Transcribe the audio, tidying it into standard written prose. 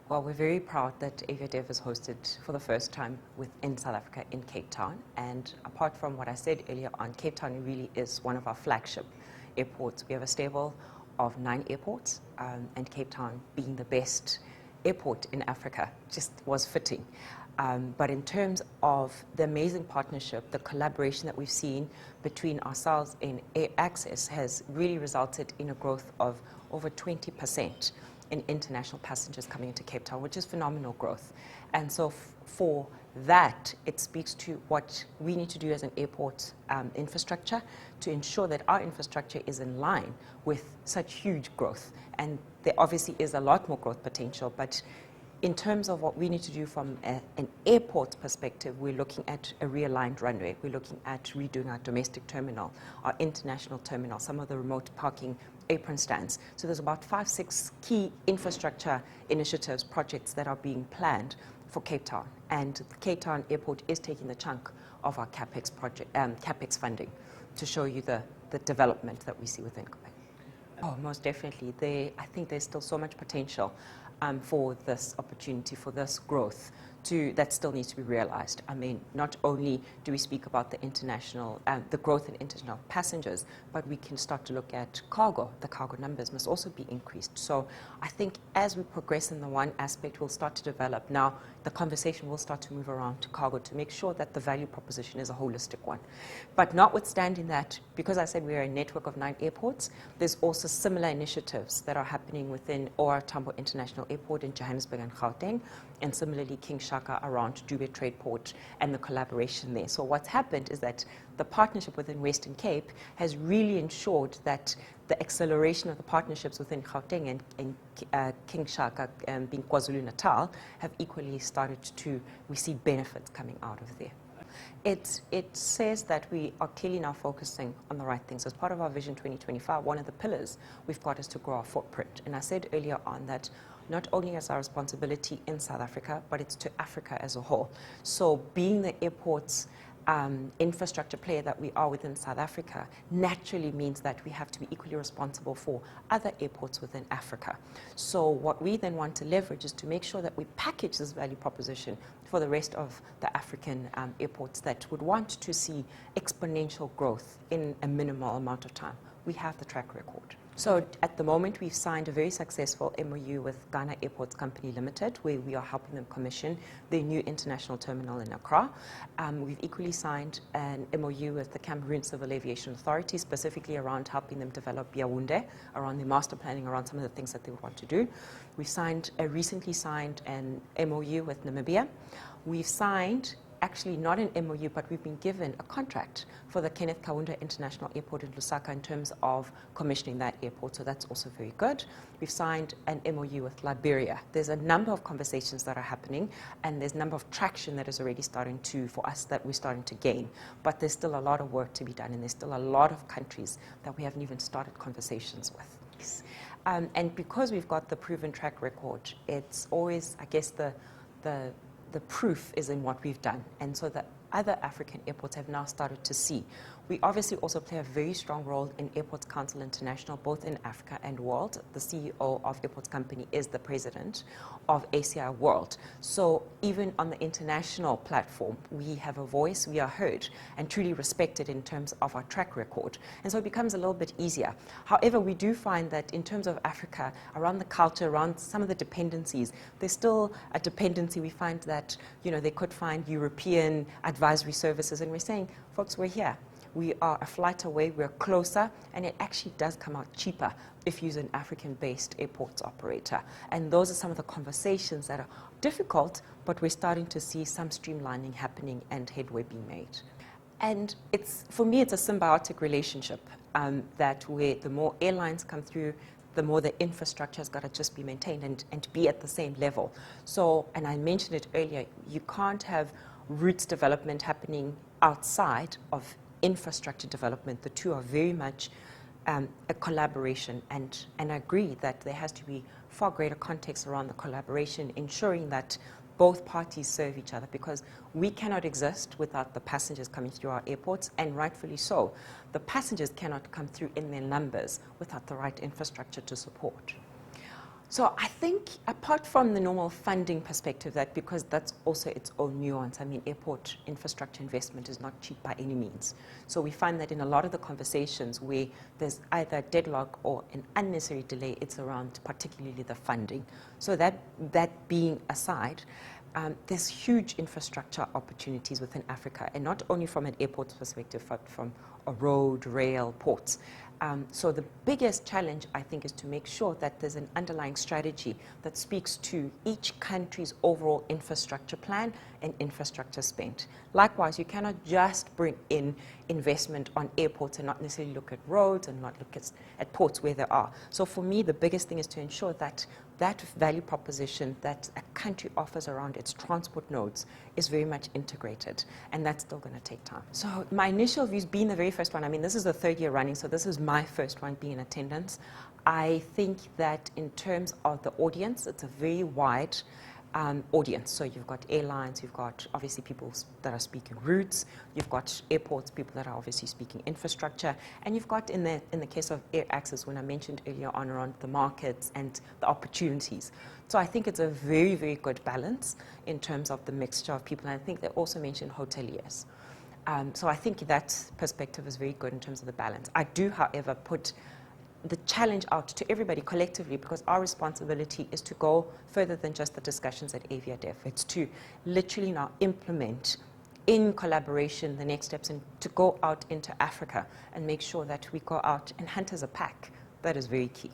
Well, we're very proud that AviaDev is hosted for the first time within South Africa in Cape Town. And apart from what I said earlier on, Cape Town really is one of our flagship airports. We have a stable of 9 airports, and Cape Town being the best airport in Africa just was fitting. But in terms of the amazing partnership, the collaboration that we've seen between ourselves and ACSA has really resulted in a growth of over 20% in international passengers coming into Cape Town, which is phenomenal growth. And so for that, it speaks to what we need to do as an airport infrastructure to ensure that our infrastructure is in line with such huge growth. And there obviously is a lot more growth potential, but in terms of what we need to do from an airport perspective, we're looking at a realigned runway. We're looking at redoing our domestic terminal, our international terminal, some of the remote parking apron stands. So there's about 5-6 key infrastructure initiatives, projects that are being planned for Cape Town. And the Cape Town Airport is taking the chunk of our CapEx funding to show you the development that we see within Cape. Oh, most definitely. I think there's still so much potential for this opportunity, for this growth that still needs to be realized. I mean, not only do we speak about the international, the growth in international passengers, but we can start to look at cargo. The cargo numbers must also be increased. So I think as we progress in the one aspect, we'll start to develop. Now, the conversation will start to move around to cargo to make sure that the value proposition is a holistic one. But notwithstanding that, because I said we are a network of 9 airports, there's also similar initiatives that are happening within OR Tambo International Airport in Johannesburg and Gauteng, and similarly King Shaka around Dube Trade Port and the collaboration there. So what's happened is that the partnership within Western Cape has really ensured that the acceleration of the partnerships within Gauteng and King Shaka, being KwaZulu-Natal, have equally started to receive benefits coming out of there. It says that we are clearly now focusing on the right things. As part of our Vision 2025, one of the pillars we've got is to grow our footprint. And I said earlier on that not only is our responsibility in South Africa, but it's to Africa as a whole. So being the airport's infrastructure player that we are within South Africa naturally means that we have to be equally responsible for other airports within Africa. So what we then want to leverage is to make sure that we package this value proposition for the rest of the African airports that would want to see exponential growth in a minimal amount of time. We have the track record. So at the moment, we've signed a very successful MOU with Ghana Airports Company Limited, where we are helping them commission their new international terminal in Accra. We've equally signed an MOU with the Cameroon Civil Aviation Authority, specifically around helping them develop Yaoundé, around the master planning, around some of the things that they would want to do. We've recently signed an MOU with Namibia. We've signed actually not an MOU, but we've been given a contract for the Kenneth Kaunda International Airport in Lusaka in terms of commissioning that airport, so that's also very good. We've signed an MOU with Liberia. There's a number of conversations that are happening, and there's a number of traction that is already starting for us that we're starting to gain. But there's still a lot of work to be done, and there's still a lot of countries that we haven't even started conversations with. And because we've got the proven track record, it's always, I guess, the proof is in what we've done. And so the other African airports have now started to see. We obviously also play a very strong role in Airports Council International, both in Africa and world. The CEO of Airports Company is the president of ACSA World. So even on the international platform, we have a voice, we are heard, and truly respected in terms of our track record. And so it becomes a little bit easier. However, we do find that in terms of Africa, around the culture, around some of the dependencies, there's still a dependency. We find that, they could find European advisory services, and we're saying, folks, we're here. We are a flight away, we're closer, and it actually does come out cheaper if you use an African-based airports operator. And those are some of the conversations that are difficult, but we're starting to see some streamlining happening and headway being made. And for me, it's a symbiotic relationship that where the more airlines come through, the more the infrastructure has got to just be maintained and be at the same level. So, and I mentioned it earlier, you can't have routes development happening outside of infrastructure development. The two are very much a collaboration, and I agree that there has to be far greater context around the collaboration, ensuring that both parties serve each other, because we cannot exist without the passengers coming through our airports, and rightfully so. The passengers cannot come through in their numbers without the right infrastructure to support. So I think apart from the normal funding perspective, that because that's also its own nuance, I mean, airport infrastructure investment is not cheap by any means. So we find that in a lot of the conversations where there's either deadlock or an unnecessary delay, it's around particularly the funding. So that being aside, there's huge infrastructure opportunities within Africa, and not only from an airport perspective, but from a road, rail, ports. So the biggest challenge, I think, is to make sure that there's an underlying strategy that speaks to each country's overall infrastructure plan and infrastructure spend. Likewise, you cannot just bring in investment on airports and not necessarily look at roads and not look at ports where there are. So for me, the biggest thing is to ensure that that value proposition that a country offers around its transport nodes is very much integrated, and that's still going to take time. So my initial views, being the very first one, I mean, this is the third year running, so this is my first one being in attendance. I think that in terms of the audience, it's a very wide audience. So you've got airlines, you've got obviously people that are speaking routes, you've got airports, people that are obviously speaking infrastructure, and you've got in the case of air access, when I mentioned earlier on around the markets and the opportunities. So I think it's a very, very good balance in terms of the mixture of people, and I think they also mentioned hoteliers. So I think that perspective is very good in terms of the balance. I do, however, put the challenge out to everybody collectively, because our responsibility is to go further than just the discussions at AviaDev. It's to literally now implement in collaboration the next steps and to go out into Africa and make sure that we go out and hunt as a pack. That is very key.